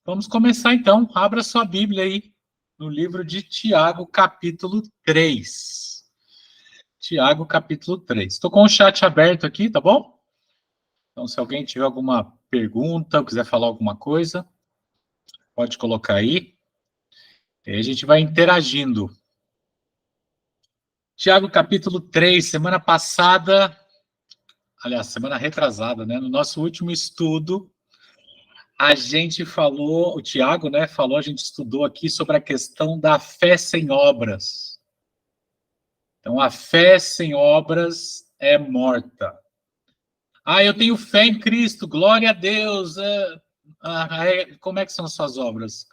Vamos começar então. Abra sua Bíblia aí no livro de Tiago, capítulo 3. Tiago, capítulo 3. Estou com o chat aberto aqui, tá bom? Então, se alguém tiver alguma pergunta ou quiser falar alguma coisa, pode colocar aí. E aí a gente vai interagindo. Tiago, capítulo 3, semana passada, aliás, semana retrasada, né? No nosso último estudo, a gente falou, o Tiago, né, falou, a gente estudou aqui sobre a questão da fé sem obras. Então, a fé sem obras é morta. Ah, eu tenho fé em Cristo, glória a Deus. Como é que são as suas obras?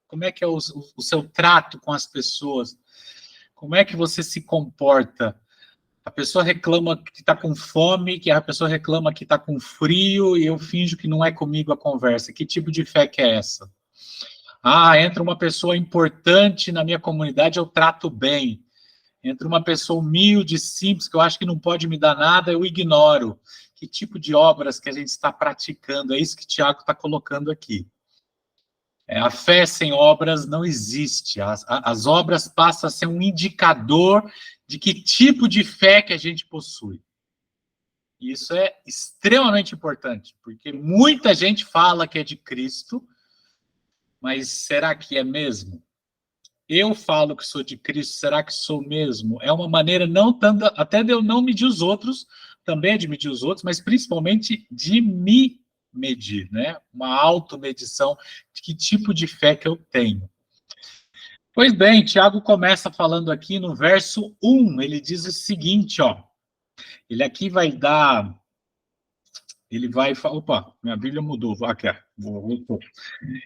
Como é que é o seu trato com as pessoas? Como é que você se comporta? A pessoa reclama que está com fome, que a pessoa reclama que está com frio, e eu finjo que não é comigo a conversa. Que tipo de fé que é essa? Ah, entra uma pessoa importante na minha comunidade, eu trato bem. Entra uma pessoa humilde, simples, que eu acho que não pode me dar nada, eu ignoro. Que tipo de obras que a gente está praticando? É isso que o Tiago está colocando aqui. A fé sem obras não existe. As obras passam a ser um indicador de que tipo de fé que a gente possui. E isso é extremamente importante, porque muita gente fala que é de Cristo, mas será que é mesmo? Eu falo que sou de Cristo, será que sou mesmo? É uma maneira não tanto, até de eu não medir os outros, também é de medir os outros, mas principalmente de me medir, né? Uma automedição de que tipo de fé que eu tenho. Pois bem, Tiago começa falando aqui no verso 1, ele diz o seguinte, ó, ele aqui vai dar, ele vai, opa, minha Bíblia mudou, aqui, voltou.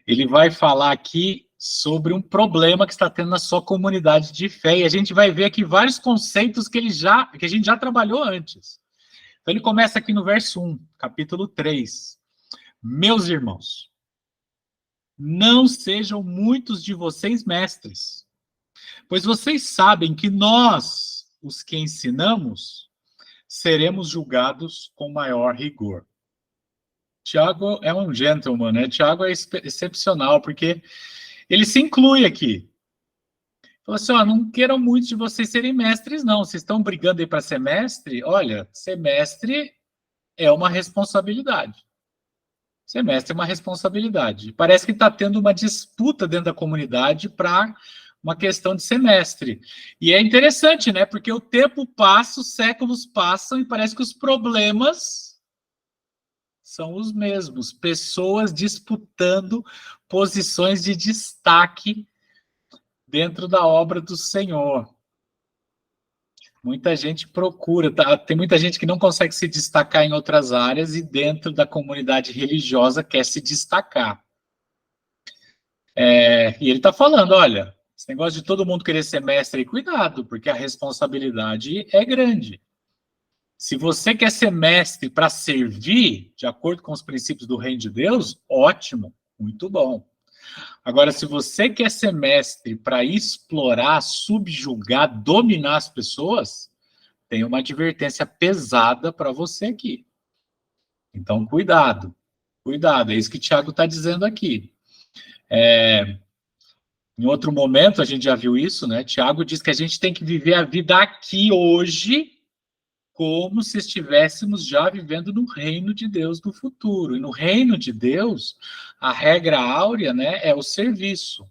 Ele vai falar aqui sobre um problema que está tendo na sua comunidade de fé, e a gente vai ver aqui vários conceitos que a gente já trabalhou antes. Então ele começa aqui no verso 1, capítulo 3. Meus irmãos, não sejam muitos de vocês mestres, pois vocês sabem que nós, os que ensinamos, seremos julgados com maior rigor. Tiago é um gentleman, né? Tiago é excepcional, porque ele se inclui aqui. Falou assim, ó, não queiram muitos de vocês serem mestres, não. Vocês estão brigando aí para ser mestre? Olha, ser mestre é uma responsabilidade. Ser mestre é uma responsabilidade. Parece que está tendo uma disputa dentro da comunidade para uma questão de ser mestre. E é interessante, né? Porque o tempo passa, os séculos passam e parece que os problemas são os mesmos. Pessoas disputando posições de destaque dentro da obra do Senhor. Muita gente procura, tem muita gente que não consegue se destacar em outras áreas e dentro da comunidade religiosa quer se destacar. E ele está falando, olha, esse negócio de todo mundo querer ser mestre, cuidado, porque a responsabilidade é grande. Se você quer ser mestre para servir, de acordo com os princípios do reino de Deus, ótimo, muito bom. Agora, se você quer ser mestre para explorar, subjugar, dominar as pessoas, tem uma advertência pesada para você aqui. Então, cuidado, cuidado, é isso que o Tiago está dizendo aqui. Em outro momento, a gente já viu isso, né? Tiago diz que a gente tem que viver a vida aqui, hoje, como se estivéssemos já vivendo no reino de Deus do futuro. E no reino de Deus, a regra áurea, né, é o serviço.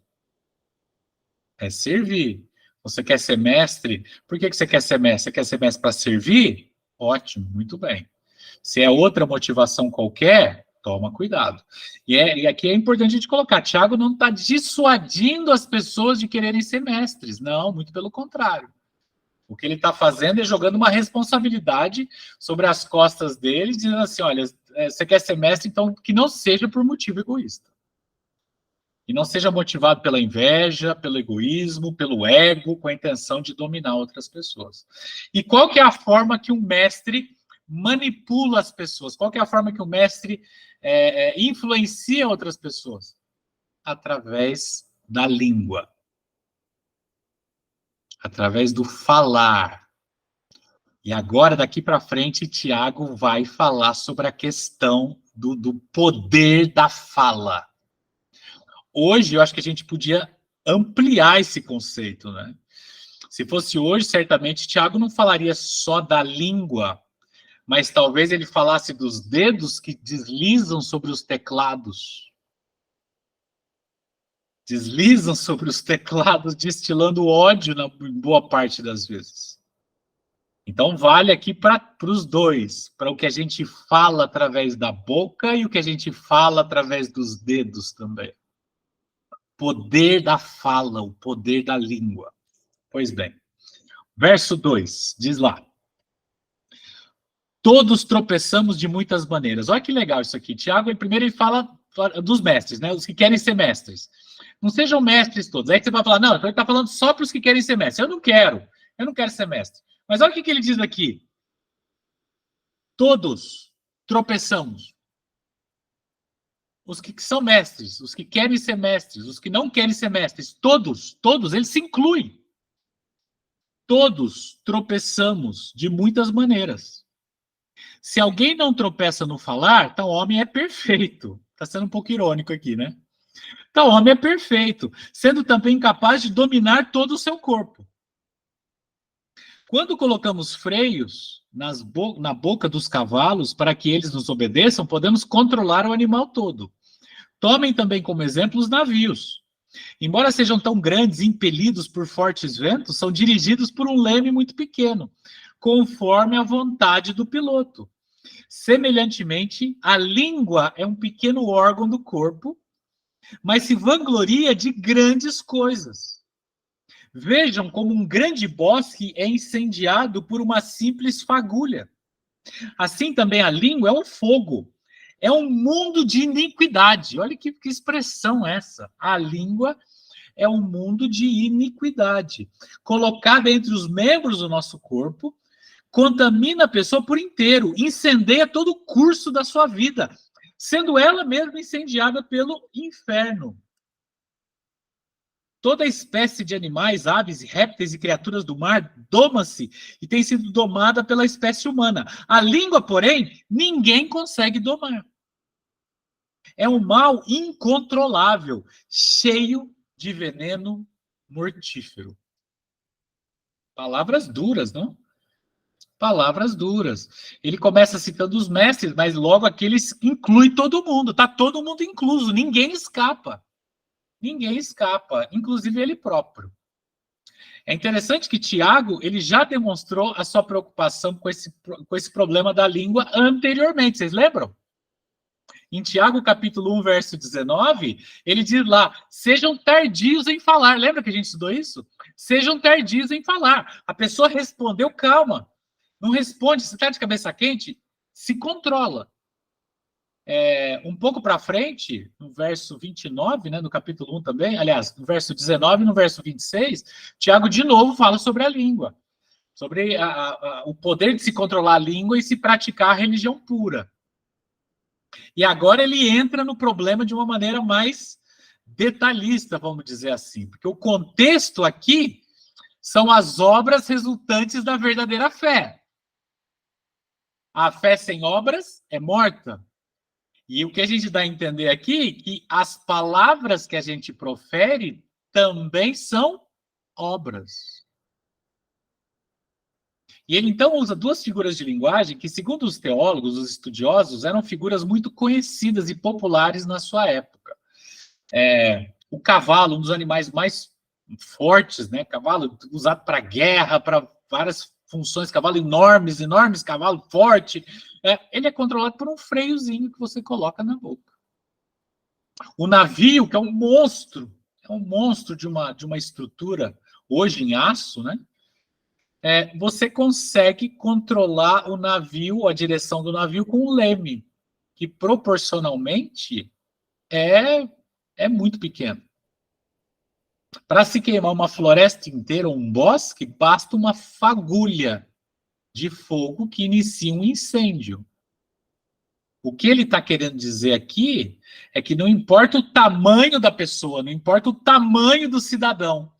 É servir. Você quer ser mestre? Por que você quer ser mestre? Você quer ser mestre para servir? Ótimo, muito bem. Se é outra motivação qualquer, toma cuidado. E aqui é importante a gente colocar, Tiago não está dissuadindo as pessoas de quererem ser mestres. Não, muito pelo contrário. O que ele está fazendo é jogando uma responsabilidade sobre as costas deles, dizendo assim, olha, você quer ser mestre, então que não seja por motivo egoísta. E não seja motivado pela inveja, pelo egoísmo, pelo ego, com a intenção de dominar outras pessoas. E qual que é a forma que um mestre manipula as pessoas? Qual que é a forma que o mestre influencia outras pessoas? Através da língua. Através do falar. E agora, daqui para frente, Tiago vai falar sobre a questão do poder da fala. Hoje, eu acho que a gente podia ampliar esse conceito, né? Se fosse hoje, certamente, Tiago não falaria só da língua, mas talvez ele falasse dos dedos que deslizam sobre os teclados. Deslizam sobre os teclados, destilando ódio na boa parte das vezes. Então, vale aqui para os dois, para o que a gente fala através da boca e o que a gente fala através dos dedos também. Poder da fala, o poder da língua. Pois bem. Verso 2, diz lá. Todos tropeçamos de muitas maneiras. Olha que legal isso aqui. Tiago, primeiro ele fala dos mestres, né? Os que querem ser mestres. Não sejam mestres todos. Aí você vai falar, não, então ele está falando só para os que querem ser mestres. Eu não quero ser mestre. Mas olha o que ele diz aqui. Todos tropeçamos. Os que são mestres, os que querem ser mestres, os que não querem ser mestres, todos, eles se incluem. Todos tropeçamos de muitas maneiras. Se alguém não tropeça no falar, então o homem é perfeito. Está sendo um pouco irônico aqui, né? Então o homem é perfeito, sendo também capaz de dominar todo o seu corpo. Quando colocamos freios na boca dos cavalos para que eles nos obedeçam, podemos controlar o animal todo. Tomem também como exemplo os navios. Embora sejam tão grandes e impelidos por fortes ventos, são dirigidos por um leme muito pequeno, conforme a vontade do piloto. Semelhantemente, a língua é um pequeno órgão do corpo, mas se vangloria de grandes coisas. Vejam como um grande bosque é incendiado por uma simples fagulha. Assim também a língua é um fogo. É um mundo de iniquidade. Olha que expressão essa. A língua é um mundo de iniquidade. Colocada entre os membros do nosso corpo, contamina a pessoa por inteiro, incendeia todo o curso da sua vida, sendo ela mesma incendiada pelo inferno. Toda espécie de animais, aves, répteis e criaturas do mar doma-se e tem sido domada pela espécie humana. A língua, porém, ninguém consegue domar. É um mal incontrolável, cheio de veneno mortífero. Palavras duras, não? Palavras duras. Ele começa citando os mestres, mas logo aqui ele inclui todo mundo. Está todo mundo incluso, ninguém escapa. Ninguém escapa, inclusive ele próprio. É interessante que Tiago ele já demonstrou a sua preocupação com esse problema da língua anteriormente, vocês lembram? Em Tiago, capítulo 1, verso 19, ele diz lá, sejam tardios em falar. Lembra que a gente estudou isso? Sejam tardios em falar. A pessoa respondeu, calma. Não responde, se está de cabeça quente, se controla. Um pouco para frente, no verso 29, né, no capítulo 1 também, aliás, no verso 19 e no verso 26, Tiago de novo fala sobre a língua, sobre o poder de se controlar a língua e se praticar a religião pura. E agora ele entra no problema de uma maneira mais detalhista, vamos dizer assim, porque o contexto aqui são as obras resultantes da verdadeira fé. A fé sem obras é morta. E o que a gente dá a entender aqui é que as palavras que a gente profere também são obras. E ele então usa duas figuras de linguagem que, segundo os teólogos, os estudiosos, eram figuras muito conhecidas e populares na sua época. O cavalo, um dos animais mais fortes, né? Cavalo usado para guerra, para várias funções, cavalo enormes, cavalo forte. Ele é controlado por um freiozinho que você coloca na boca. O navio, que é um monstro de uma estrutura, hoje em aço, né? Você consegue controlar o navio, a direção do navio, com um leme, que proporcionalmente é muito pequeno. Para se queimar uma floresta inteira ou um bosque, basta uma fagulha de fogo que inicia um incêndio. O que ele está querendo dizer aqui é que não importa o tamanho da pessoa, não importa o tamanho do cidadão,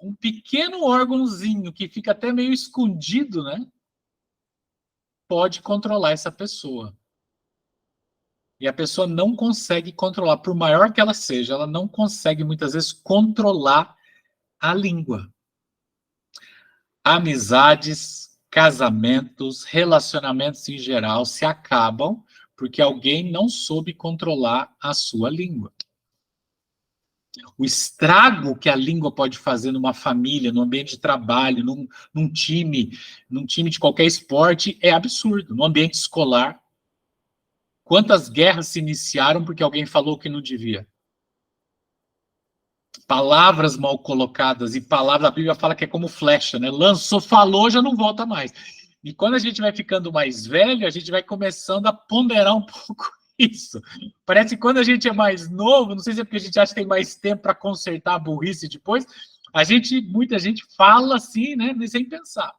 um pequeno órgãozinho que fica até meio escondido, né, pode controlar essa pessoa. E a pessoa não consegue controlar, por maior que ela seja, ela não consegue muitas vezes controlar a língua. Amizades, casamentos, relacionamentos em geral se acabam porque alguém não soube controlar a sua língua. O estrago que a língua pode fazer numa família, num ambiente de trabalho, num time de qualquer esporte é absurdo. No ambiente escolar, quantas guerras se iniciaram porque alguém falou que não devia? Palavras mal colocadas, e palavra, a Bíblia fala que é como flecha, né? Lançou, falou, já não volta mais. E quando a gente vai ficando mais velho, a gente vai começando a ponderar um pouco isso. Parece que quando a gente é mais novo, não sei se é porque a gente acha que tem mais tempo para consertar a burrice depois, muita gente fala assim, né? Sem pensar.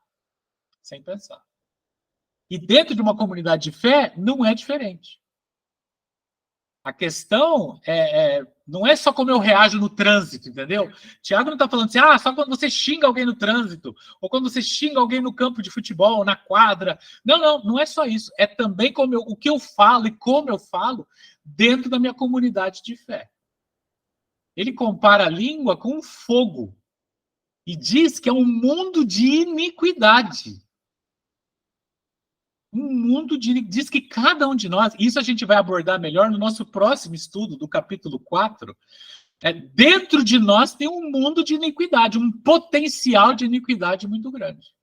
Sem pensar. E dentro de uma comunidade de fé, não é diferente. A questão não é só como eu reajo no trânsito, entendeu? Tiago não está falando assim, só quando você xinga alguém no trânsito, ou quando você xinga alguém no campo de futebol, na quadra. Não é só isso. É também o que eu falo e como eu falo dentro da minha comunidade de fé. Ele compara a língua com um fogo e diz que é um mundo de iniquidade. Um mundo diz que cada um de nós, isso a gente vai abordar melhor no nosso próximo estudo, do capítulo 4, dentro de nós tem um mundo de iniquidade, um potencial de iniquidade muito grande.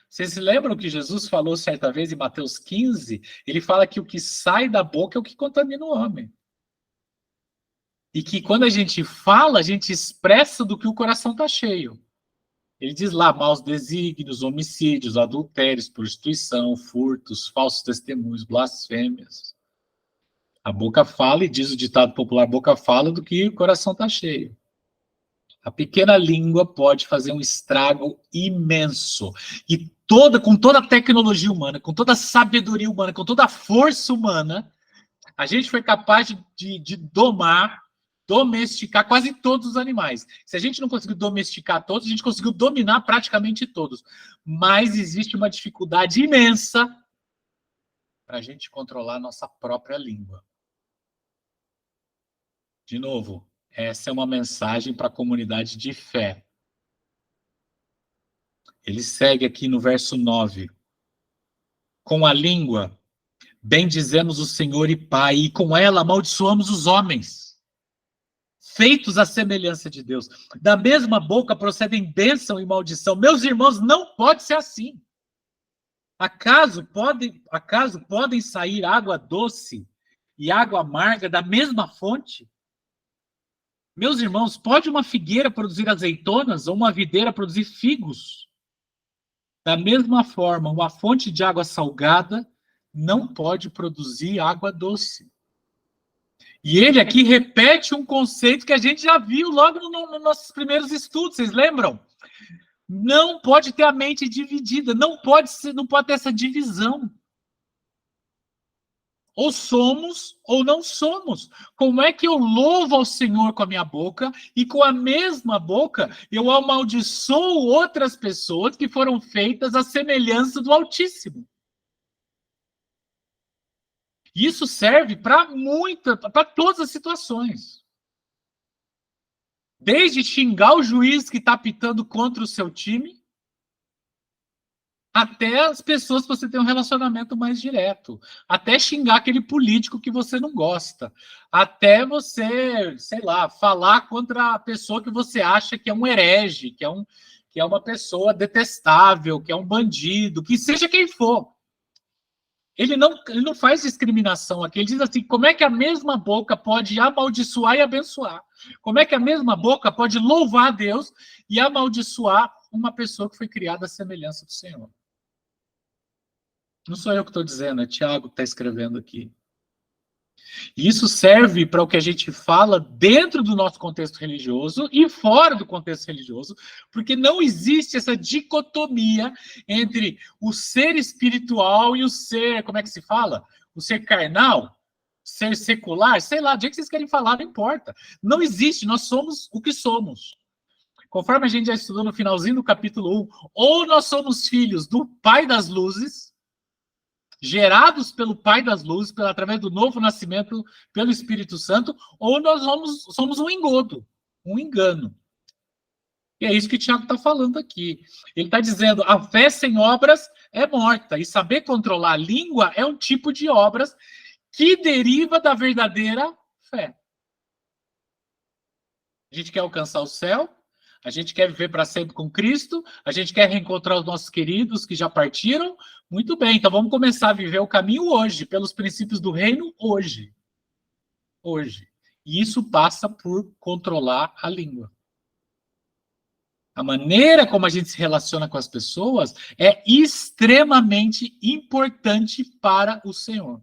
Vocês se lembram que Jesus falou certa vez em Mateus 15? Ele fala que o que sai da boca é o que contamina o homem. E que quando a gente fala, a gente expressa do que o coração está cheio. Ele diz lá, maus desígnios, homicídios, adultérios, prostituição, furtos, falsos testemunhos, blasfêmias. A boca fala, e diz o ditado popular, a boca fala do que o coração está cheio. A pequena língua pode fazer um estrago imenso. E com toda a tecnologia humana, com toda a sabedoria humana, com toda a força humana, a gente foi capaz de domesticar quase todos os animais. Se a gente não conseguiu domesticar todos, a gente conseguiu dominar praticamente todos. Mas existe uma dificuldade imensa para a gente controlar a nossa própria língua. De novo, essa é uma mensagem para a comunidade de fé. Ele segue aqui no verso 9. Com a língua, bendizemos o Senhor e Pai, e com ela amaldiçoamos os homens, feitos à semelhança de Deus. Da mesma boca procedem bênção e maldição. Meus irmãos, não pode ser assim. Acaso podem sair água doce e água amarga da mesma fonte? Meus irmãos, pode uma figueira produzir azeitonas ou uma videira produzir figos? Da mesma forma, uma fonte de água salgada não pode produzir água doce. E ele aqui repete um conceito que a gente já viu logo nos nossos primeiros estudos, vocês lembram? Não pode ter a mente dividida, não pode ter essa divisão. Ou somos ou não somos. Como é que eu louvo ao Senhor com a minha boca e com a mesma boca eu amaldiçoo outras pessoas que foram feitas à semelhança do Altíssimo? Isso serve para todas as situações. Desde xingar o juiz que está apitando contra o seu time, até as pessoas que você tem um relacionamento mais direto, até xingar aquele político que você não gosta, até você, sei lá, falar contra a pessoa que você acha que é um herege, que é uma pessoa detestável, que é um bandido, que seja quem for. Ele não faz discriminação aqui, ele diz assim, como é que a mesma boca pode amaldiçoar e abençoar? Como é que a mesma boca pode louvar a Deus e amaldiçoar uma pessoa que foi criada à semelhança do Senhor? Não sou eu que estou dizendo, é Tiago que está escrevendo aqui. E isso serve para o que a gente fala dentro do nosso contexto religioso e fora do contexto religioso, porque não existe essa dicotomia entre o ser espiritual e o ser, como é que se fala? O ser carnal, ser secular, sei lá, do jeito que vocês querem falar, não importa. Não existe, nós somos o que somos. Conforme a gente já estudou no finalzinho do capítulo 1, ou nós somos filhos do Pai das Luzes, gerados pelo Pai das Luzes, através do novo nascimento pelo Espírito Santo, ou nós somos um engodo, um engano. E é isso que o Tiago está falando aqui. Ele está dizendo, a fé sem obras é morta, e saber controlar a língua é um tipo de obras que deriva da verdadeira fé. A gente quer alcançar o céu, a gente quer viver para sempre com Cristo, a gente quer reencontrar os nossos queridos que já partiram. Muito bem, então vamos começar a viver o caminho hoje, pelos princípios do reino hoje. Hoje. E isso passa por controlar a língua. A maneira como a gente se relaciona com as pessoas é extremamente importante para o Senhor.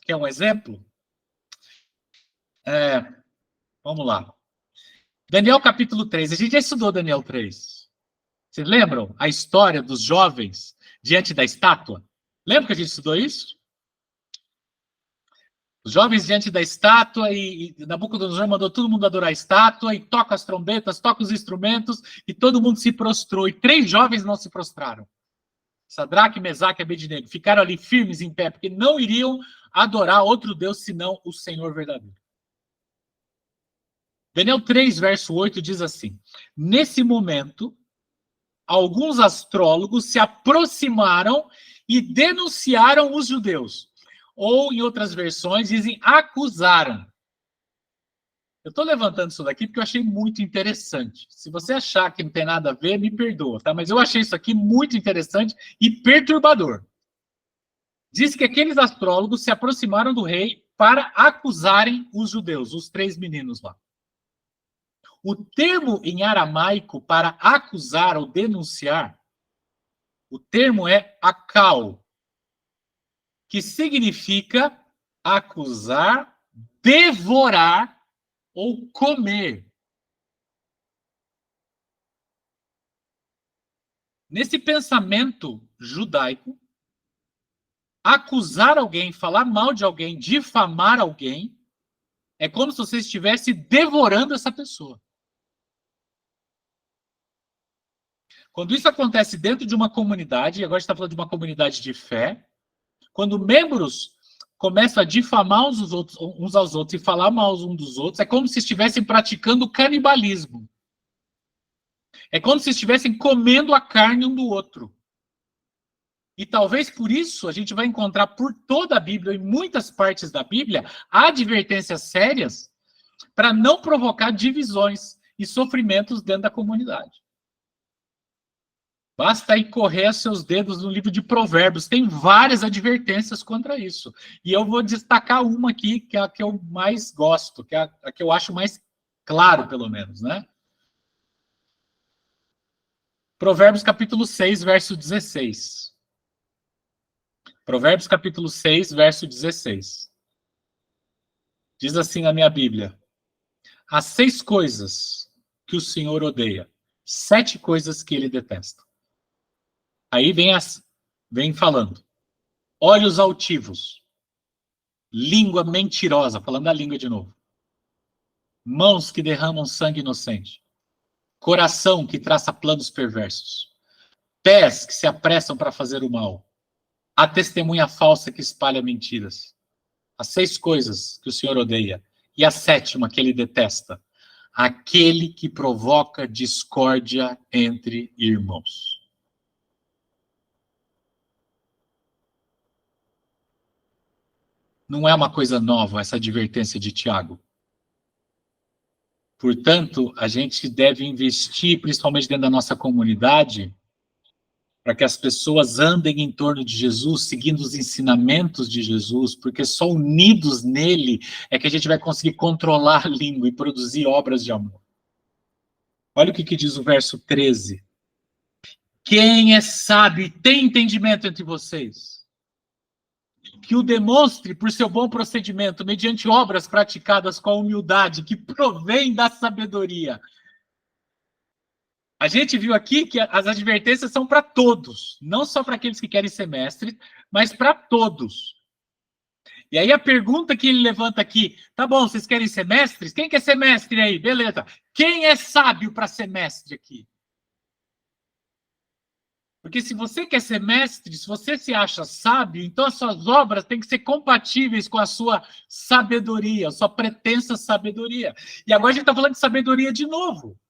Quer um exemplo? Vamos lá. Daniel capítulo 3. A gente já estudou Daniel 3. Vocês lembram a história dos jovens diante da estátua? Lembra que a gente estudou isso? Os jovens diante da estátua e Nabucodonosor mandou todo mundo adorar a estátua e toca as trombetas, toca os instrumentos e todo mundo se prostrou. E 3 jovens não se prostraram. Sadraque, Mesaque e Abednego ficaram ali firmes em pé, porque não iriam adorar outro Deus senão o Senhor verdadeiro. Daniel 3, verso 8 diz assim: nesse momento, alguns astrólogos se aproximaram e denunciaram os judeus. Ou, em outras versões, dizem acusaram. Eu estou levantando isso daqui porque eu achei muito interessante. Se você achar que não tem nada a ver, me perdoa, tá? Mas eu achei isso aqui muito interessante e perturbador. Diz que aqueles astrólogos se aproximaram do rei para acusarem os judeus, os 3 meninos lá. O termo em aramaico para acusar ou denunciar, o termo é akal, que significa acusar, devorar ou comer. Nesse pensamento judaico, acusar alguém, falar mal de alguém, difamar alguém, é como se você estivesse devorando essa pessoa. Quando isso acontece dentro de uma comunidade, e agora a gente está falando de uma comunidade de fé, quando membros começam a difamar uns aos outros e falar mal uns dos outros, é como se estivessem praticando canibalismo. É como se estivessem comendo a carne um do outro. E talvez por isso a gente vai encontrar por toda a Bíblia, em muitas partes da Bíblia, advertências sérias para não provocar divisões e sofrimentos dentro da comunidade. Basta aí correr seus dedos no livro de Provérbios. Tem várias advertências contra isso. E eu vou destacar uma aqui, que é a que eu mais gosto, que é a que eu acho mais claro, pelo menos, né? Provérbios capítulo 6, verso 16. Provérbios capítulo 6, verso 16. Diz assim na minha Bíblia: há 6 coisas que o Senhor odeia, 7 coisas que ele detesta. Aí vem falando: olhos altivos, língua mentirosa, falando da língua de novo, mãos que derramam sangue inocente, coração que traça planos perversos, pés que se apressam para fazer o mal, a testemunha falsa que espalha mentiras. As 6 coisas que o Senhor odeia. E a 7ª que ele detesta: aquele que provoca discórdia entre irmãos. Não é uma coisa nova essa advertência de Tiago. Portanto, a gente deve investir, principalmente dentro da nossa comunidade, para que as pessoas andem em torno de Jesus, seguindo os ensinamentos de Jesus, porque só unidos nele é que a gente vai conseguir controlar a língua e produzir obras de amor. Olha o que diz o verso 13. Quem é sábio e tem entendimento entre vocês, que o demonstre por seu bom procedimento, mediante obras praticadas com a humildade que provém da sabedoria. A gente viu aqui que as advertências são para todos, não só para aqueles que querem ser mestres, mas para todos. E aí a pergunta que ele levanta aqui: tá bom, vocês querem ser mestres? Quem quer ser mestre aí? Beleza. Quem é sábio para ser mestre aqui? Porque se você quer ser mestre, se você se acha sábio, então as suas obras têm que ser compatíveis com a sua sabedoria, a sua pretensa sabedoria. E agora a gente está falando de sabedoria de novo.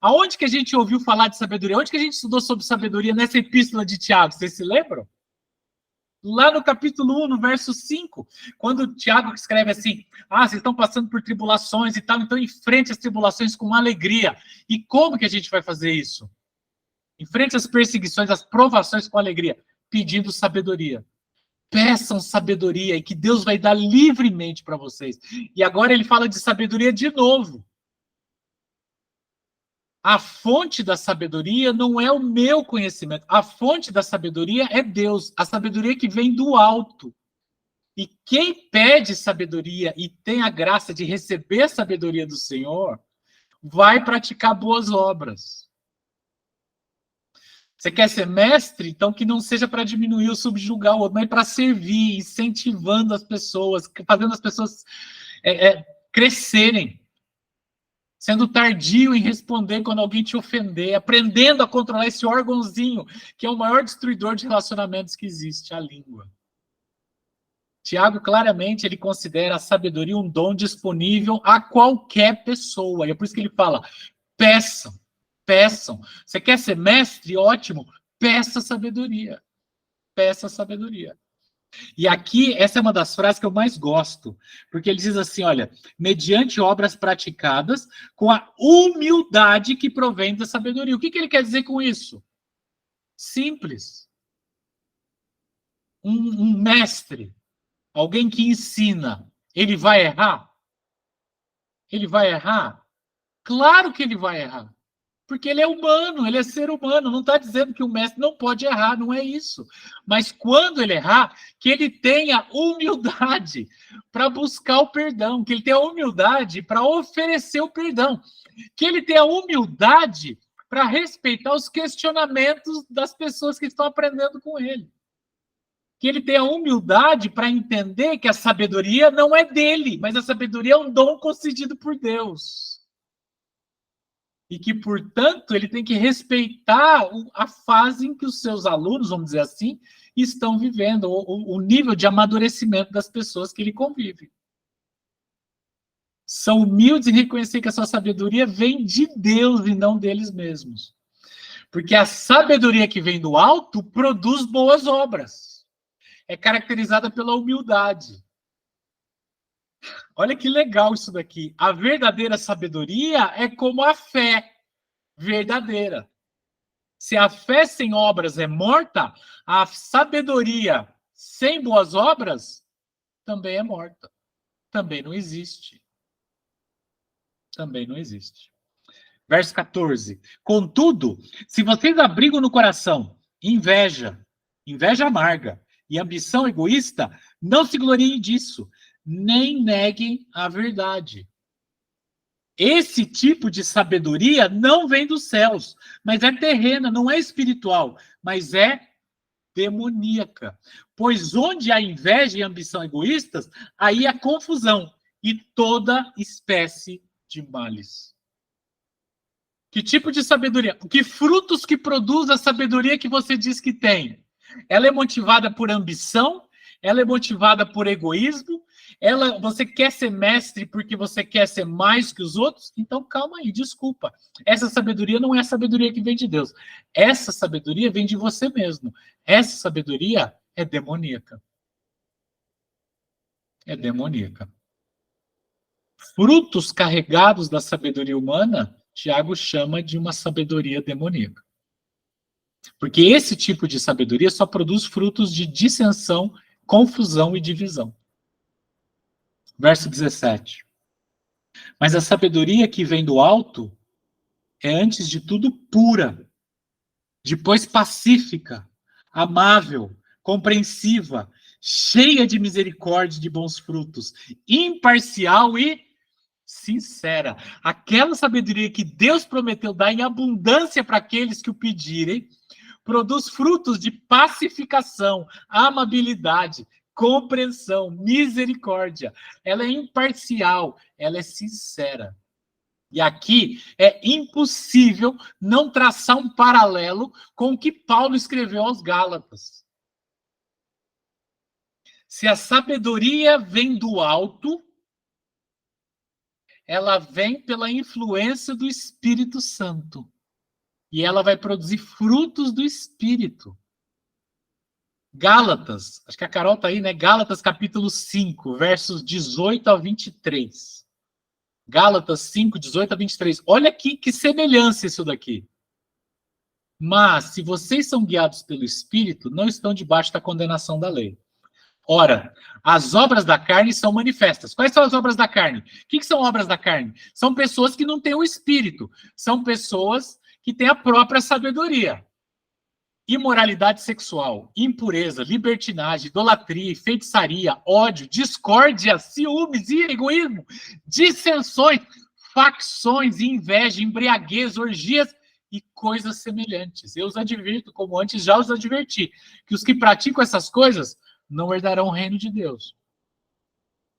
Aonde que a gente ouviu falar de sabedoria? Onde que a gente estudou sobre sabedoria nessa epístola de Tiago? Vocês se lembram? Lá no capítulo 1, no verso 5, quando Tiago escreve assim, vocês estão passando por tribulações e tal, então enfrente as tribulações com alegria. E como que a gente vai fazer isso? Enfrente as perseguições, as provações com alegria, pedindo sabedoria. Peçam sabedoria e que Deus vai dar livremente para vocês. E agora ele fala de sabedoria de novo. A fonte da sabedoria não é o meu conhecimento. A fonte da sabedoria é Deus. A sabedoria que vem do alto. E quem pede sabedoria e tem a graça de receber a sabedoria do Senhor, vai praticar boas obras. Você quer ser mestre? Então que não seja para diminuir ou subjugar o outro, mas para servir, incentivando as pessoas, fazendo as pessoas crescerem. Sendo tardio em responder quando alguém te ofender, aprendendo a controlar esse órgãozinho, que é o maior destruidor de relacionamentos que existe, a língua. Tiago, claramente, ele considera a sabedoria um dom disponível a qualquer pessoa. E é por isso que ele fala, peçam, peçam. Você quer ser mestre? Ótimo, peça sabedoria. Peça sabedoria. E aqui, essa é uma das frases que eu mais gosto, porque ele diz assim, olha, mediante obras praticadas com a humildade que provém da sabedoria. O que ele quer dizer com isso? Simples. Um mestre, alguém que ensina, ele vai errar? Ele vai errar? Claro que ele vai errar. Porque ele é humano, ele é ser humano. Não está dizendo que o mestre não pode errar, não é isso. Mas quando ele errar, que ele tenha humildade para buscar o perdão, que ele tenha humildade para oferecer o perdão, que ele tenha humildade para respeitar os questionamentos das pessoas que estão aprendendo com ele. Que ele tenha humildade para entender que a sabedoria não é dele, mas a sabedoria é um dom concedido por Deus. E que, portanto, ele tem que respeitar a fase em que os seus alunos, vamos dizer assim, estão vivendo, o nível de amadurecimento das pessoas que ele convive. São humildes em reconhecer que a sua sabedoria vem de Deus e não deles mesmos. Porque a sabedoria que vem do alto produz boas obras. É caracterizada pela humildade. Olha que legal isso daqui. A verdadeira sabedoria é como a fé verdadeira. Se a fé sem obras é morta, a sabedoria sem boas obras também é morta. Também não existe. Também não existe. Verso 14. Contudo, se vocês abrigam no coração inveja, inveja amarga e ambição egoísta, não se gloriem disso, nem neguem a verdade. Esse tipo de sabedoria não vem dos céus, mas é terrena, não é espiritual, mas é demoníaca. Pois onde há inveja e ambição egoístas, aí há confusão e toda espécie de males. Que tipo de sabedoria? Que frutos que produz a sabedoria que você diz que tem? Ela é motivada por ambição? Ela é motivada por egoísmo? Você quer ser mestre porque você quer ser mais que os outros? Então calma aí, desculpa. Essa sabedoria não é a sabedoria que vem de Deus. Essa sabedoria vem de você mesmo. Essa sabedoria é demoníaca. É demoníaca. Frutos carregados da sabedoria humana, Tiago chama de uma sabedoria demoníaca. Porque esse tipo de sabedoria só produz frutos de dissensão, confusão e divisão. Verso 17. Mas a sabedoria que vem do alto é, antes de tudo, pura, depois pacífica, amável, compreensiva, cheia de misericórdia e de bons frutos, imparcial e sincera. Aquela sabedoria que Deus prometeu dar em abundância para aqueles que o pedirem, produz frutos de pacificação, amabilidade, compreensão, misericórdia. Ela é imparcial, ela é sincera. E aqui é impossível não traçar um paralelo com o que Paulo escreveu aos Gálatas. Se a sabedoria vem do alto, ela vem pela influência do Espírito Santo. E ela vai produzir frutos do Espírito. Gálatas, acho que a Carol está aí, né? Gálatas capítulo 5, versos 18 a 23. Gálatas 5, 18 a 23. Olha aqui que semelhança isso daqui. Mas, se vocês são guiados pelo Espírito, não estão debaixo da condenação da lei. Ora, as obras da carne são manifestas. Quais são as obras da carne? O que são obras da carne? São pessoas que não têm o Espírito. São pessoas que têm a própria sabedoria. Imoralidade sexual, impureza, libertinagem, idolatria, feitiçaria, ódio, discórdia, ciúmes, ira, egoísmo, dissensões, facções, inveja, embriaguez, orgias e coisas semelhantes. Eu os advirto, como antes já os adverti, que os que praticam essas coisas não herdarão o reino de Deus.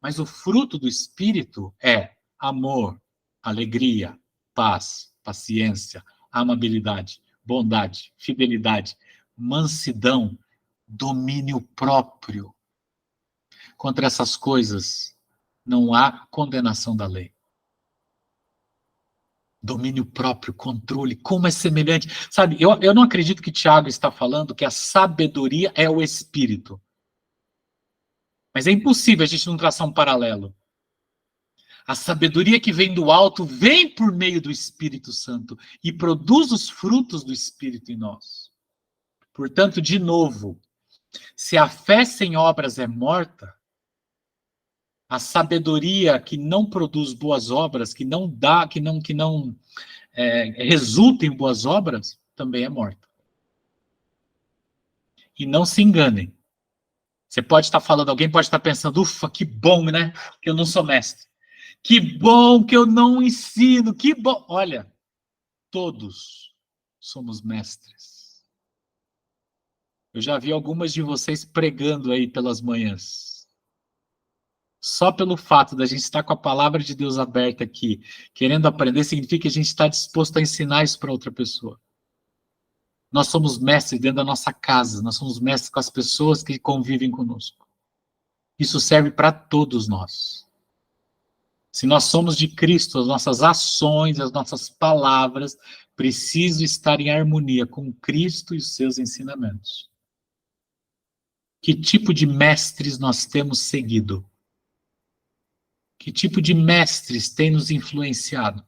Mas o fruto do Espírito é amor, alegria, paz, paciência, amabilidade, bondade, fidelidade, mansidão, domínio próprio. Contra essas coisas não há condenação da lei. Domínio próprio, controle, como é semelhante. Sabe, eu não acredito que Tiago está falando que a sabedoria é o Espírito. Mas é impossível a gente não traçar um paralelo. A sabedoria que vem do alto vem por meio do Espírito Santo e produz os frutos do Espírito em nós. Portanto, de novo, se a fé sem obras é morta, a sabedoria que não produz boas obras, que não resulta em boas obras, também é morta. E não se enganem. Você pode estar falando, alguém pode estar pensando, ufa, que bom, né? Que eu não sou mestre. Que bom que eu não ensino, que bom. Olha, todos somos mestres. Eu já vi algumas de vocês pregando aí pelas manhãs. Só pelo fato da gente estar com a palavra de Deus aberta aqui, querendo aprender, significa que a gente está disposto a ensinar isso para outra pessoa. Nós somos mestres dentro da nossa casa, nós somos mestres com as pessoas que convivem conosco. Isso serve para todos nós. Se nós somos de Cristo, as nossas ações, as nossas palavras precisam estar em harmonia com Cristo e os seus ensinamentos. Que tipo de mestres nós temos seguido? Que tipo de mestres tem nos influenciado?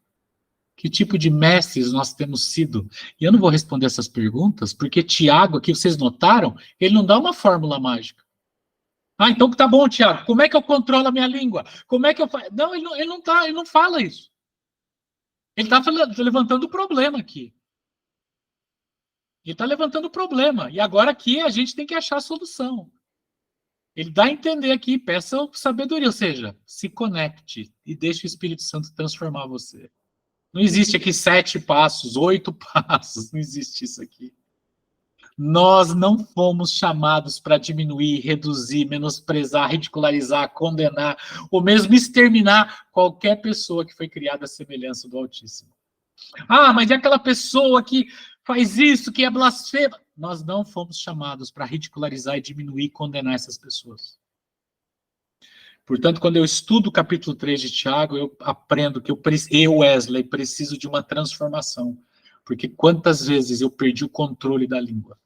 Que tipo de mestres nós temos sido? E eu não vou responder essas perguntas, porque Tiago, aqui vocês notaram, ele não dá uma fórmula mágica. Ah, então tá bom, Tiago, como é que eu controlo a minha língua? Como é que eu faço? Não, ele não fala isso. Ele está levantando o problema aqui. Ele está levantando o problema. E agora aqui a gente tem que achar a solução. Ele dá a entender aqui, peça sabedoria, ou seja, se conecte e deixe o Espírito Santo transformar você. Não existe aqui 7 passos, 8 passos, não existe isso aqui. Nós não fomos chamados para diminuir, reduzir, menosprezar, ridicularizar, condenar, ou mesmo exterminar qualquer pessoa que foi criada à semelhança do Altíssimo. Ah, mas é aquela pessoa que faz isso, que é blasfema. Nós não fomos chamados para ridicularizar e diminuir e condenar essas pessoas. Portanto, quando eu estudo o capítulo 3 de Tiago, eu aprendo que eu, Wesley, preciso de uma transformação. Porque quantas vezes eu perdi o controle da língua?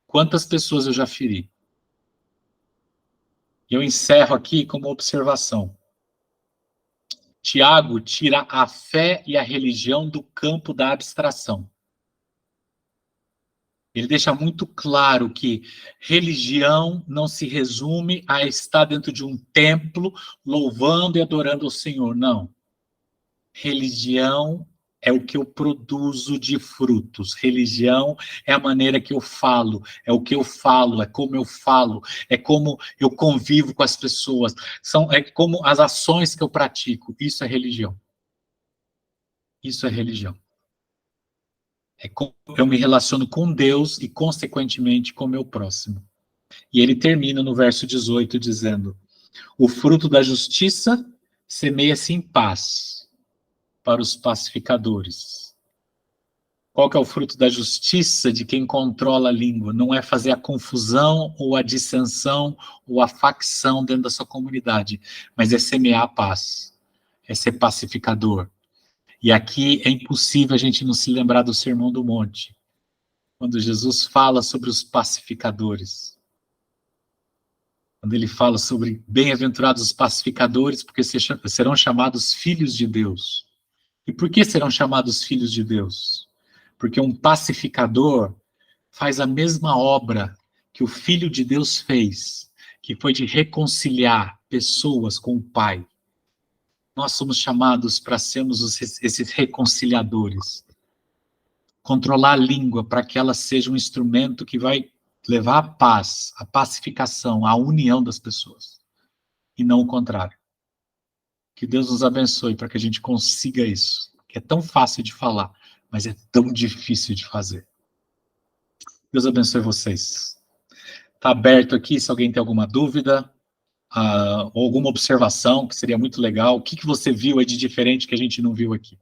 Quantas pessoas eu já feri? Eu encerro aqui com uma observação. Tiago tira a fé e a religião do campo da abstração. Ele deixa muito claro que religião não se resume a estar dentro de um templo louvando e adorando o Senhor, não. Religião é o que eu produzo de frutos. Religião é a maneira que eu falo, é o que eu falo, é como eu falo, é como eu convivo com as pessoas, é como as ações que eu pratico. Isso é religião. Isso é religião. É como eu me relaciono com Deus e, consequentemente, com o meu próximo. E ele termina no verso 18 dizendo: o fruto da justiça semeia-se em paz para os pacificadores. Qual que é o fruto da justiça de quem controla a língua? Não é fazer a confusão ou a dissensão ou a facção dentro da sua comunidade, mas é semear a paz, é ser pacificador. E aqui é impossível a gente não se lembrar do Sermão do Monte, quando Jesus fala sobre os pacificadores. Quando ele fala sobre bem-aventurados os pacificadores, porque serão chamados filhos de Deus. E por que serão chamados filhos de Deus? Porque um pacificador faz a mesma obra que o Filho de Deus fez, que foi de reconciliar pessoas com o Pai. Nós somos chamados para sermos esses reconciliadores. Controlar a língua para que ela seja um instrumento que vai levar a paz, a pacificação, a união das pessoas. E não o contrário. Que Deus nos abençoe para que a gente consiga isso. Que é tão fácil de falar, mas é tão difícil de fazer. Deus abençoe vocês. Está aberto aqui, se alguém tem alguma dúvida, ou alguma observação, que seria muito legal. O que você viu aí de diferente que a gente não viu aqui?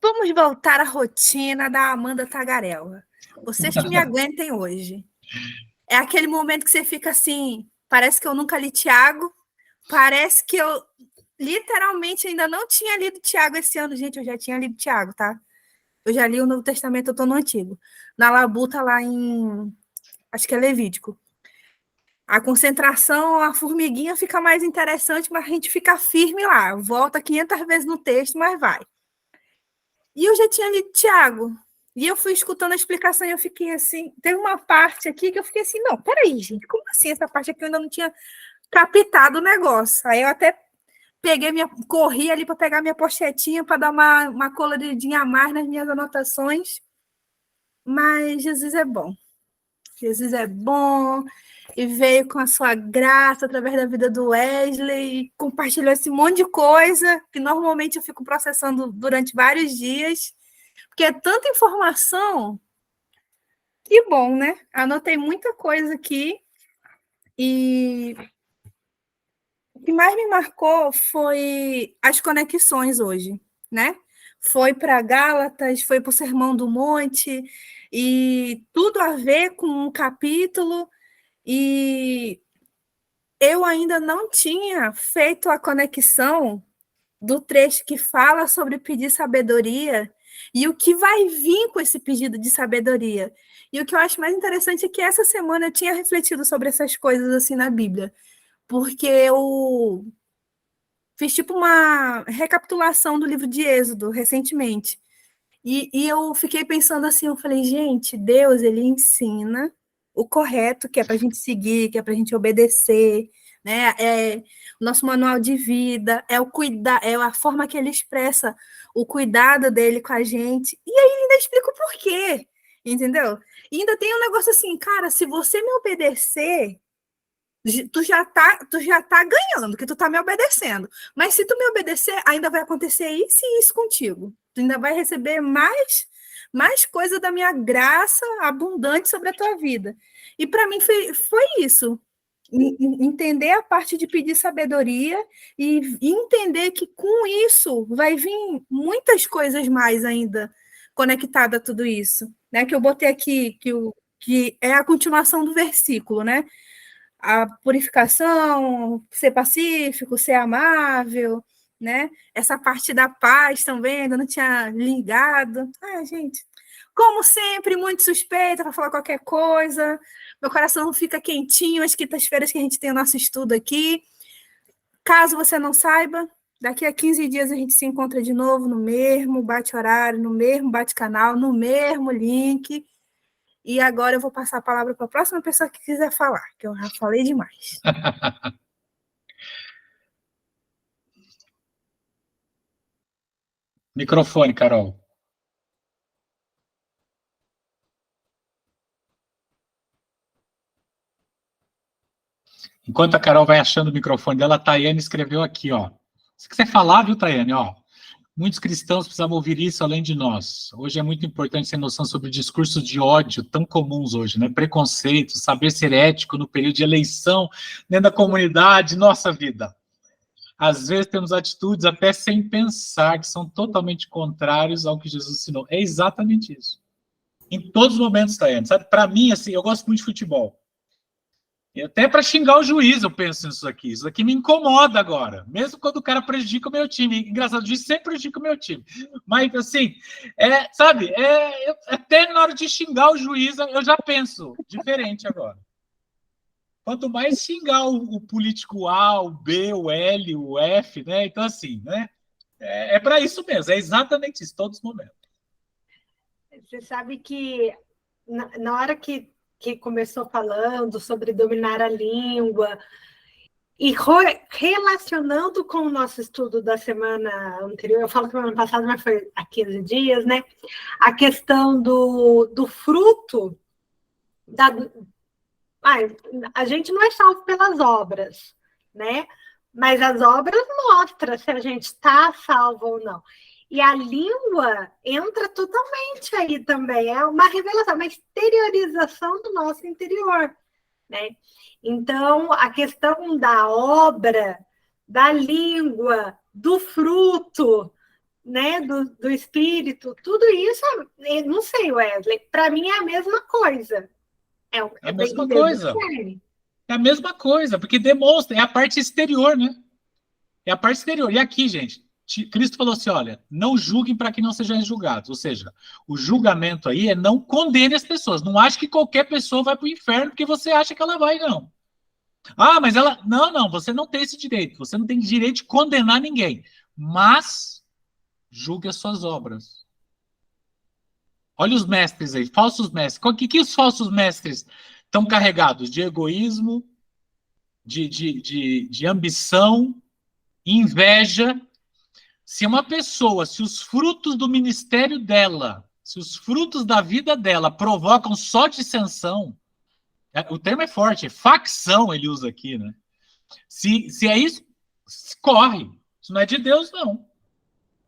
Vamos voltar à rotina da Amanda Tagarela. Vocês que me aguentem hoje. É aquele momento que você fica assim, parece que eu nunca li Tiago, parece que eu literalmente ainda não tinha lido Tiago esse ano. Gente, eu já tinha lido Tiago, tá? Eu já li o Novo Testamento, eu tô no Antigo. Na Labuta, lá em... acho que é Levítico. A concentração, a formiguinha fica mais interessante, mas a gente fica firme lá. Volta 500 vezes no texto, mas vai. E eu já tinha lido Tiago. E eu fui escutando a explicação e eu fiquei assim... Teve uma parte aqui que eu fiquei assim, não, peraí, gente, como assim? Essa parte aqui eu ainda não tinha captado o negócio. Aí eu até corri ali para pegar minha pochetinha para dar uma coloridinha a mais nas minhas anotações. Mas Jesus é bom. Jesus é bom e veio com a sua graça através da vida do Wesley e compartilhou esse monte de coisa que normalmente eu fico processando durante vários dias, porque é tanta informação. E bom, né? Anotei muita coisa aqui e o que mais me marcou foi as conexões hoje, né? Foi para Gálatas, foi para o Sermão do Monte, e tudo a ver com um capítulo, e eu ainda não tinha feito a conexão do trecho que fala sobre pedir sabedoria e o que vai vir com esse pedido de sabedoria. E o que eu acho mais interessante é que essa semana eu tinha refletido sobre essas coisas assim na Bíblia, porque eu fiz tipo uma recapitulação do livro de Êxodo recentemente. E eu fiquei pensando assim, eu falei, gente, Deus, ele ensina o correto, que é para a gente seguir, que é para a gente obedecer, né? É o nosso manual de vida, é o cuidar, é a forma que ele expressa o cuidado dele com a gente. E aí ele ainda explica o porquê, entendeu? E ainda tem um negócio assim, cara, se você me obedecer, tu já tá ganhando, que tu tá me obedecendo. Mas se tu me obedecer, ainda vai acontecer isso e isso contigo. Tu ainda vai receber mais coisa da minha graça abundante sobre a tua vida. E para mim foi isso. Entender a parte de pedir sabedoria e entender que com isso vai vir muitas coisas mais ainda conectadas a tudo isso, né? Que eu botei aqui, que é a continuação do versículo, né? A purificação, ser pacífico, ser amável, né? Essa parte da paz também, ainda não tinha ligado. Ah, gente, como sempre, muito suspeita para falar qualquer coisa. Meu coração fica quentinho às quintas-feiras que a gente tem o nosso estudo aqui. Caso você não saiba, daqui a 15 dias a gente se encontra de novo no mesmo bate-horário, no mesmo bate-canal, no mesmo link. E agora eu vou passar a palavra para a próxima pessoa que quiser falar, que eu já falei demais. Microfone, Carol. Enquanto a Carol vai achando o microfone dela, a Tayane escreveu aqui, ó. Se quiser falar, viu, Tayane, ó. Muitos cristãos precisavam ouvir isso além de nós. Hoje é muito importante ter noção sobre discursos de ódio tão comuns hoje, né? Preconceito, saber ser ético no período de eleição, dentro da comunidade, nossa vida. Às vezes temos atitudes até sem pensar, que são totalmente contrários ao que Jesus ensinou. É exatamente isso. Em todos os momentos, Tayane, sabe? Para mim, assim, eu gosto muito de futebol. E até para xingar o juiz eu penso nisso aqui. Isso aqui me incomoda agora. Mesmo quando o cara prejudica o meu time. Engraçado, o juiz sempre prejudica o meu time. Mas, assim, sabe? Até na hora de xingar o juiz, eu já penso diferente agora. Quanto mais xingar o político A, o B, o L, o F, né? Então, assim, né? É para isso mesmo. É exatamente isso, todos os momentos. Você sabe que na hora que começou falando sobre dominar a língua e relacionando com o nosso estudo da semana anterior, eu falo que semana passada, mas foi há 15 dias, né? A questão do fruto a gente não é salvo pelas obras, né? Mas as obras mostram se a gente está salvo ou não. E a língua entra totalmente aí também. É uma revelação, uma exteriorização do nosso interior, né? Então, a questão da obra, da língua, do fruto, né? Do espírito, tudo isso, não sei, Wesley, para mim é a mesma coisa. É a mesma coisa. É a mesma coisa, porque demonstra, é a parte exterior, né? É a parte exterior. E aqui, gente, Cristo falou assim, olha, não julguem para que não sejam julgados. Ou seja, o julgamento aí é não condene as pessoas. Não ache que qualquer pessoa vai para o inferno porque você acha que ela vai, não. Ah, mas ela... Não, você não tem esse direito. Você não tem direito de condenar ninguém. Mas julgue as suas obras. Olha os mestres aí, falsos mestres. O que os falsos mestres estão carregados? De egoísmo, de ambição, inveja. Se uma pessoa, se os frutos do ministério dela, se os frutos da vida dela provocam só dissensão, o termo é forte, é facção ele usa aqui, né? Se é isso, corre. Isso não é de Deus, não.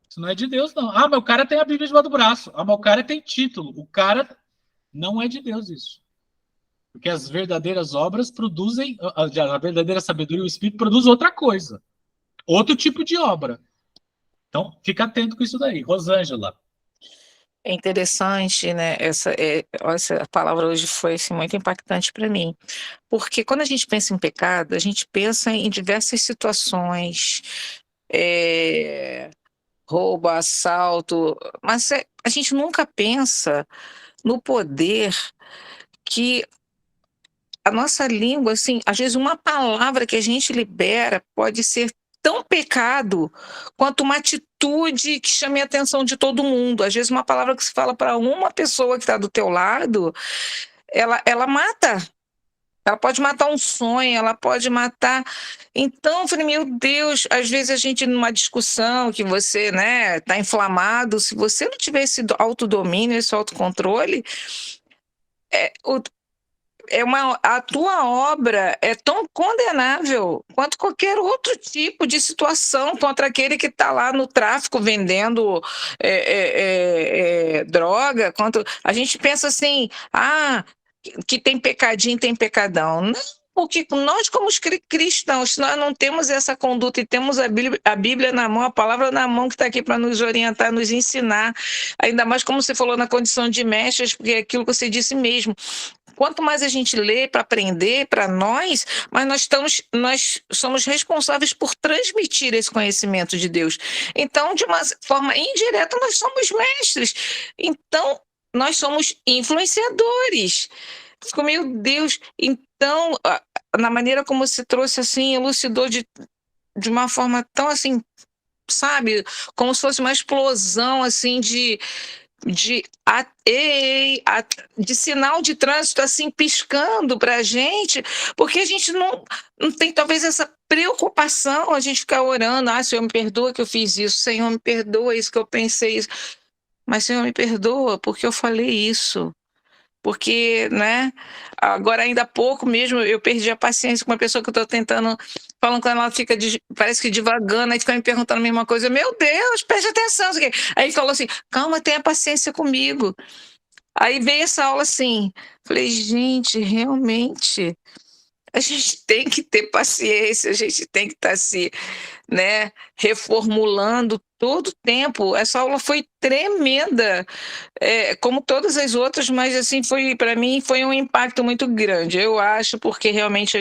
Isso não é de Deus, não. Ah, mas o cara tem a Bíblia debaixo do braço. Ah, mas o cara tem título. O cara não é de Deus isso. Porque as verdadeiras obras produzem, a verdadeira sabedoria e o Espírito produz outra coisa. Outro tipo de obra. Então, fica atento com isso daí. Rosângela. É interessante, né? Essa palavra hoje foi assim, muito impactante para mim. Porque quando a gente pensa em pecado, a gente pensa em diversas situações. Roubo, assalto, mas a gente nunca pensa no poder que a nossa língua, assim, às vezes uma palavra que a gente libera pode ser tão pecado quanto uma atitude que chame a atenção de todo mundo. Às vezes uma palavra que se fala para uma pessoa que está do teu lado, ela mata. Ela pode matar um sonho, ela pode matar... Então, eu falei, meu Deus, às vezes a gente numa discussão que você, né, tá inflamado, se você não tiver esse autodomínio, esse autocontrole, a tua obra é tão condenável quanto qualquer outro tipo de situação contra aquele que está lá no tráfico vendendo droga. A gente pensa assim, que tem pecadinho, tem pecadão. Não, porque nós, como cristãos, nós não temos essa conduta e temos a Bíblia na mão, a palavra na mão que está aqui para nos orientar, nos ensinar, ainda mais como você falou na condição de mestres, porque é aquilo que você disse mesmo. Quanto mais a gente lê para aprender, para nós, mas nós somos responsáveis por transmitir esse conhecimento de Deus. Então, de uma forma indireta, nós somos mestres. Então, nós somos influenciadores. Fico, meu Deus. Então, na maneira como você trouxe, assim, elucidou de uma forma tão, assim, sabe? Como se fosse uma explosão, assim, de sinal de trânsito assim piscando para a gente, porque a gente não tem talvez essa preocupação, a gente ficar orando, Senhor me perdoa que eu fiz isso, Senhor me perdoa isso que eu pensei isso, mas Senhor me perdoa porque eu falei isso, porque, né, agora ainda há pouco mesmo eu perdi a paciência com uma pessoa que eu estou tentando, falando com ela fica, parece que divagando, aí fica me perguntando a mesma coisa, meu Deus, preste atenção, aí ele falou assim, calma, tenha paciência comigo, aí veio essa aula assim, falei, gente, realmente, A gente tem que ter paciência, a gente tem que estar se, né, reformulando todo o tempo. Essa aula foi tremenda, como todas as outras, mas assim foi, para mim foi um impacto muito grande. Eu acho, porque realmente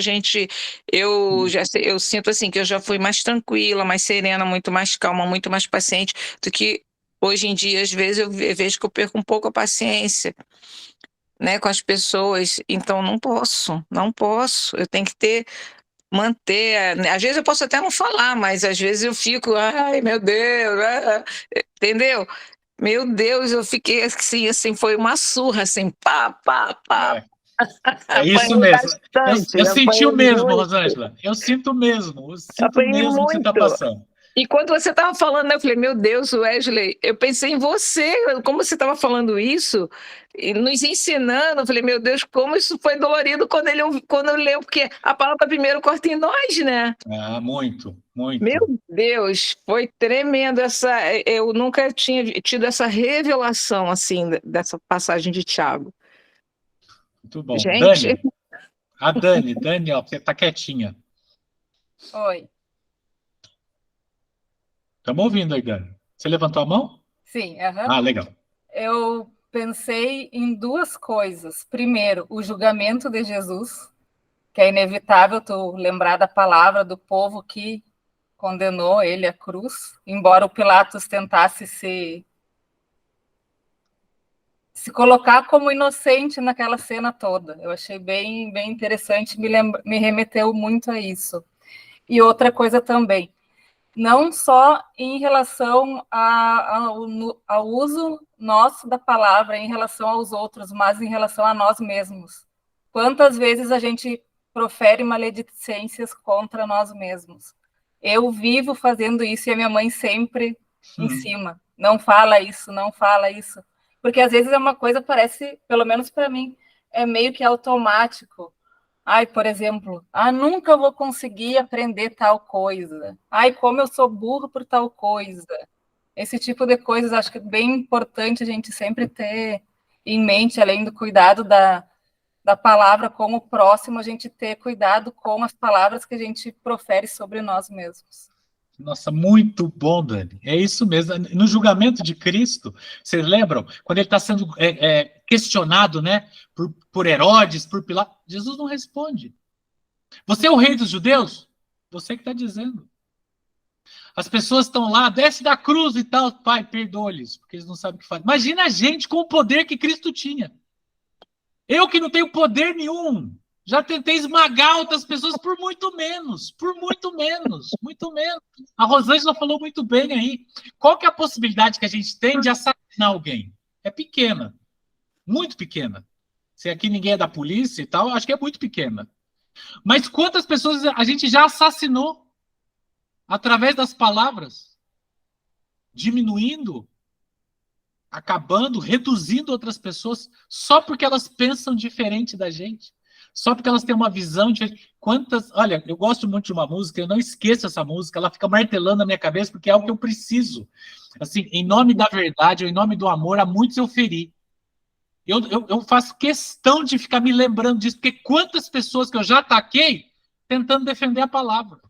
eu sinto assim que eu já fui mais tranquila, mais serena, muito mais calma, muito mais paciente do que hoje em dia. Às vezes eu vejo que eu perco um pouco a paciência, né, com as pessoas. Então não posso. Eu tenho que manter, né, às vezes eu posso até não falar, mas às vezes eu fico, ai, meu Deus, entendeu? Meu Deus, eu fiquei assim, foi uma surra, assim, pá, pá, pá. É isso Apanhei mesmo. Eu bastante, senti o apanhei mesmo, muito, Rosângela. Eu sinto mesmo. Eu sinto apanhei mesmo o que você está muito. passando. E quando você estava falando, né, eu falei, meu Deus, Wesley, eu pensei em você, como você estava falando isso, e nos ensinando, eu falei, meu Deus, como isso foi dolorido quando eu leio, porque a palavra primeiro corta em nós, né? Ah, muito, muito. Meu Deus, foi tremendo eu nunca tinha tido essa revelação, assim, dessa passagem de Tiago. Muito bom. Gente, Dani, Dani, ó, você está quietinha. Oi, Estamos ouvindo aí, Dani. Você levantou a mão? sim, aham. Ah, legal. Eu pensei em duas coisas. Primeiro, o julgamento de Jesus, que é inevitável tu lembrar da palavra do povo que condenou ele à cruz, embora o Pilatos tentasse se colocar como inocente naquela cena toda. Eu achei bem, bem interessante, me remeteu muito a isso. E outra coisa também, não só em relação ao uso nosso da palavra em relação aos outros, mas em relação a nós mesmos. Quantas vezes a gente profere maledicências contra nós mesmos? Eu vivo fazendo isso e a minha mãe sempre em cima. Não fala isso, não fala isso. Porque às vezes é uma coisa, parece, pelo menos para mim, é meio que automático. Ai, por exemplo, nunca vou conseguir aprender tal coisa. Ai, como eu sou burro por tal coisa. Esse tipo de coisas acho que é bem importante a gente sempre ter em mente, além do cuidado da palavra com o próximo, a gente ter cuidado com as palavras que a gente profere sobre nós mesmos. Nossa, muito bom, Dani. É isso mesmo. No julgamento de Cristo, vocês lembram? Quando ele está sendo questionado, né, por Herodes, por Pilatos, Jesus não responde. Você é o rei dos judeus? Você que está dizendo. As pessoas estão lá, desce da cruz e tal, pai, perdoa-lhes, porque eles não sabem o que fazem. Imagina a gente com o poder que Cristo tinha. Eu que não tenho poder nenhum, já tentei esmagar outras pessoas por muito menos, muito menos. A Rosângela falou muito bem aí. Qual que é a possibilidade que a gente tem de assassinar alguém? É pequena, muito pequena. Se aqui ninguém é da polícia e tal, acho que é muito pequena. Mas quantas pessoas a gente já assassinou através das palavras? Diminuindo, acabando, reduzindo outras pessoas só porque elas pensam diferente da gente. Só porque elas têm uma visão de quantas... Olha, eu gosto muito de uma música, eu não esqueço essa música, ela fica martelando na minha cabeça porque é algo que eu preciso. Assim, em nome da verdade, ou em nome do amor, a muitos eu feri. Eu faço questão de ficar me lembrando disso, porque quantas pessoas que eu já ataquei tentando defender a palavra.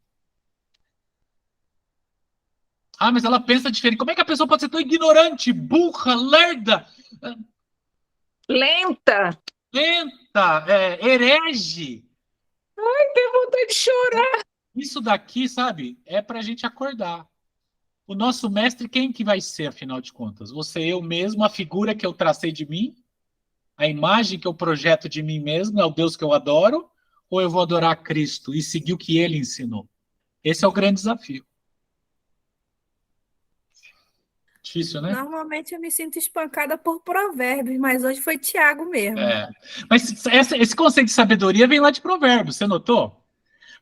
Ah, mas ela pensa diferente. Como é que a pessoa pode ser tão ignorante, burra, lerda? lenta, Herege? tenho vontade de chorar. Isso daqui, sabe, é para a gente acordar. O nosso mestre, quem que vai ser, afinal de contas? Você, eu mesmo, a figura que eu tracei de mim? A imagem que eu projeto de mim mesmo é o Deus que eu adoro? Ou eu vou adorar a Cristo e seguir o que ele ensinou? Esse é o grande desafio. Difícil, né? Normalmente eu me sinto espancada por Provérbios, mas hoje foi Tiago mesmo. Mas esse conceito de sabedoria vem lá de Provérbios, você notou?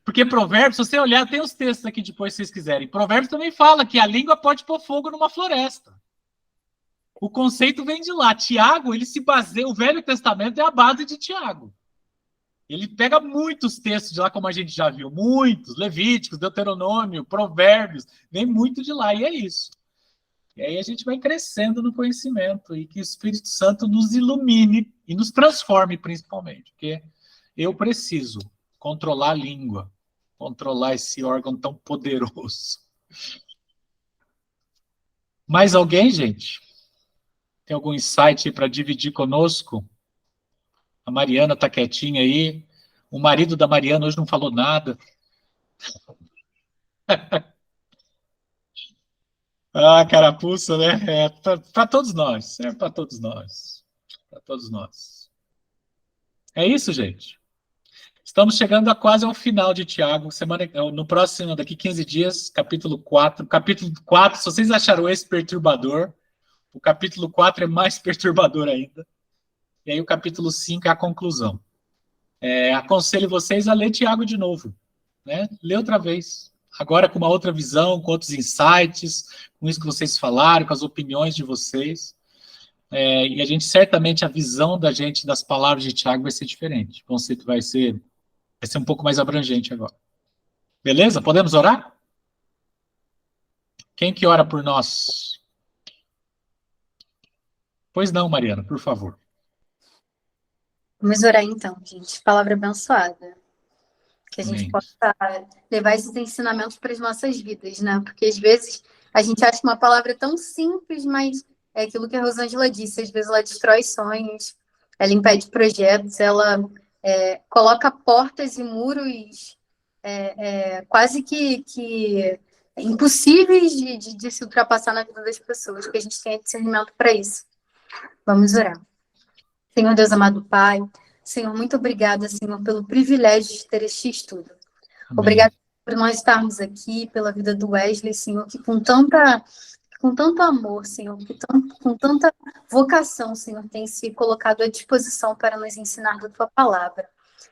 Porque Provérbios, se você olhar, tem os textos aqui depois, se vocês quiserem. Provérbios também fala que a língua pode pôr fogo numa floresta. O conceito vem de lá. Tiago, ele se baseia, o Velho Testamento é a base de Tiago. Ele pega muitos textos de lá, como a gente já viu, muitos, Levíticos, Deuteronômio, Provérbios, vem muito de lá, e é isso. E aí a gente vai crescendo no conhecimento, e que o Espírito Santo nos ilumine e nos transforme, principalmente, porque eu preciso controlar a língua, controlar esse órgão tão poderoso. Mais alguém, gente? Tem algum insight para dividir conosco? A Mariana está quietinha aí. O marido da Mariana hoje não falou nada. Ah, carapuça, né? É para todos nós. É para todos nós. Para todos nós. É isso, gente. Estamos chegando quase ao final de Tiago. No próximo, daqui 15 dias, capítulo 4. Capítulo 4, se vocês acharam esse perturbador, o capítulo 4 é mais perturbador ainda. E aí o capítulo 5 é a conclusão. Aconselho vocês a ler Tiago de novo. Né? Lê outra vez. Agora com uma outra visão, com outros insights, com isso que vocês falaram, com as opiniões de vocês. E a gente, certamente, a visão da gente das palavras de Tiago vai ser diferente. O conceito vai ser um pouco mais abrangente agora. Beleza? Podemos orar? Quem que ora por nós? Pois não, Mariana, por favor. Vamos orar então, gente. Palavra abençoada. Que a gente Amém. possa levar esses ensinamentos para as nossas vidas, né? Porque às vezes a gente acha uma palavra tão simples, mas é aquilo que a Rosângela disse, às vezes ela destrói sonhos, ela impede projetos, ela coloca portas e muros quase que impossíveis de se ultrapassar na vida das pessoas, que a gente tenha discernimento para isso. Vamos orar. Senhor Deus amado Pai, Senhor, muito obrigada, Senhor, pelo privilégio de ter este estudo. Amém. Obrigada por nós estarmos aqui, pela vida do Wesley, Senhor, que com tanto amor, Senhor, com tanta vocação, Senhor, tem se colocado à disposição para nos ensinar da Tua palavra.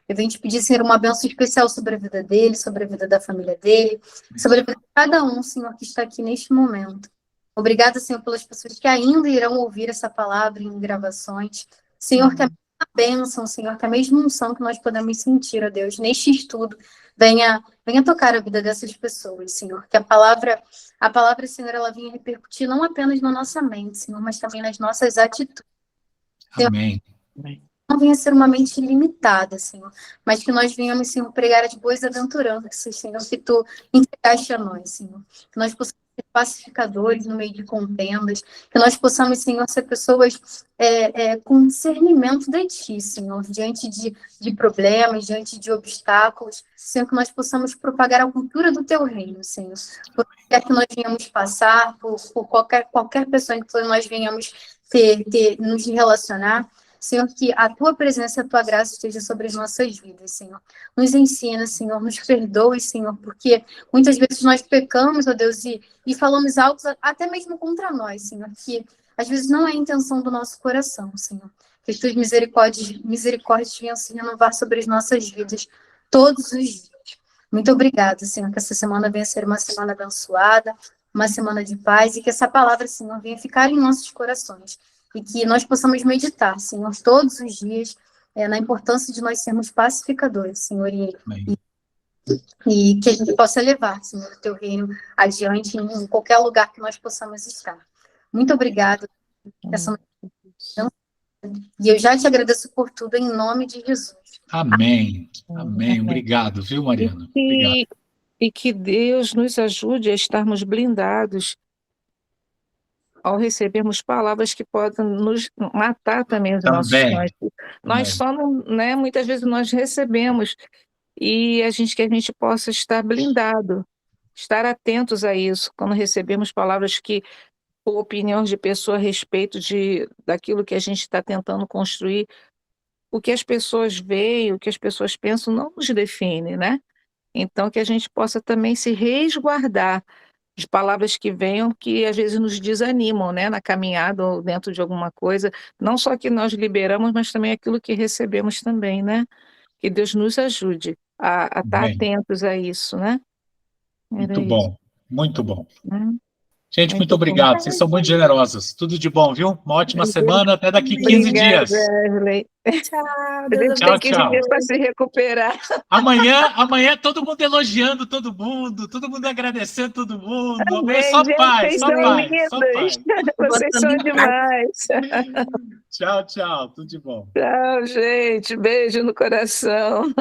Eu venho te pedir, Senhor, uma bênção especial sobre a vida dele, sobre a vida da família dele, sobre a vida de cada um, Senhor, que está aqui neste momento. Obrigada, Senhor, pelas pessoas que ainda irão ouvir essa palavra em gravações. Senhor, que a bênção, Senhor, que a mesma unção que nós podemos sentir, ó Deus, neste estudo, venha tocar a vida dessas pessoas, Senhor. Que a palavra, Senhor, ela venha repercutir não apenas na nossa mente, Senhor, mas também nas nossas atitudes. Amém. Não venha ser uma mente limitada, Senhor, mas que nós venhamos, Senhor, pregar as boas-aventuranças, Senhor, que Tu entregaste a nós, Senhor. Que nós possamos ser pacificadores no meio de contendas, que nós possamos, Senhor, ser pessoas com discernimento de Ti, Senhor, diante de problemas, diante de obstáculos, Senhor, que nós possamos propagar a cultura do Teu reino, Senhor. Por qualquer que nós venhamos passar, por qualquer pessoa que nós venhamos nos relacionar, Senhor, que a Tua presença, a Tua graça esteja sobre as nossas vidas, Senhor. Nos ensina, Senhor, nos perdoe, Senhor, porque muitas vezes nós pecamos, ó Deus, e falamos algo até mesmo contra nós, Senhor, que às vezes não é a intenção do nosso coração, Senhor. Que as Tuas misericórdias venham se renovar sobre as nossas vidas todos os dias. Muito obrigada, Senhor, que essa semana venha ser uma semana abençoada, uma semana de paz, e que essa palavra, Senhor, venha ficar em nossos corações. E que nós possamos meditar, Senhor, todos os dias, na importância de nós sermos pacificadores, Senhor, e que a gente possa levar, Senhor, o Teu reino adiante em qualquer lugar que nós possamos estar. Muito obrigada. E eu já te agradeço por tudo, em nome de Jesus. Amém. Amém. Obrigado, viu, Mariana? Obrigado. E que Deus nos ajude a estarmos blindados ao recebermos palavras que podem nos matar também os nossos sonhos. Nós só não, né, muitas vezes nós recebemos e que a gente possa estar blindado, estar atentos a isso, quando recebemos palavras ou opiniões de pessoa a respeito daquilo que a gente está tentando construir, o que as pessoas veem, o que as pessoas pensam não nos define, né? Então que a gente possa também se resguardar de palavras que venham, que às vezes nos desanimam, né, na caminhada ou dentro de alguma coisa, não só que nós liberamos, mas também aquilo que recebemos também, né? Que Deus nos ajude a estar atentos a isso, né? Muito bom, muito bom. Gente, muito Muito bom. obrigado. Vocês são muito generosas. Tudo de bom, viu? Uma ótima semana. Até daqui 15 Obrigada, dias. Wesley. Tchau, A Deus gente Tchau, tem 15 tchau. dias para se recuperar. Amanhã todo mundo elogiando todo mundo agradecendo todo mundo. Amanhã Amém, só gente, paz, vocês só são paz, só lindos. paz. Vocês são Botando demais. Tchau, tchau. Tudo de bom. Tchau, gente. Beijo no coração.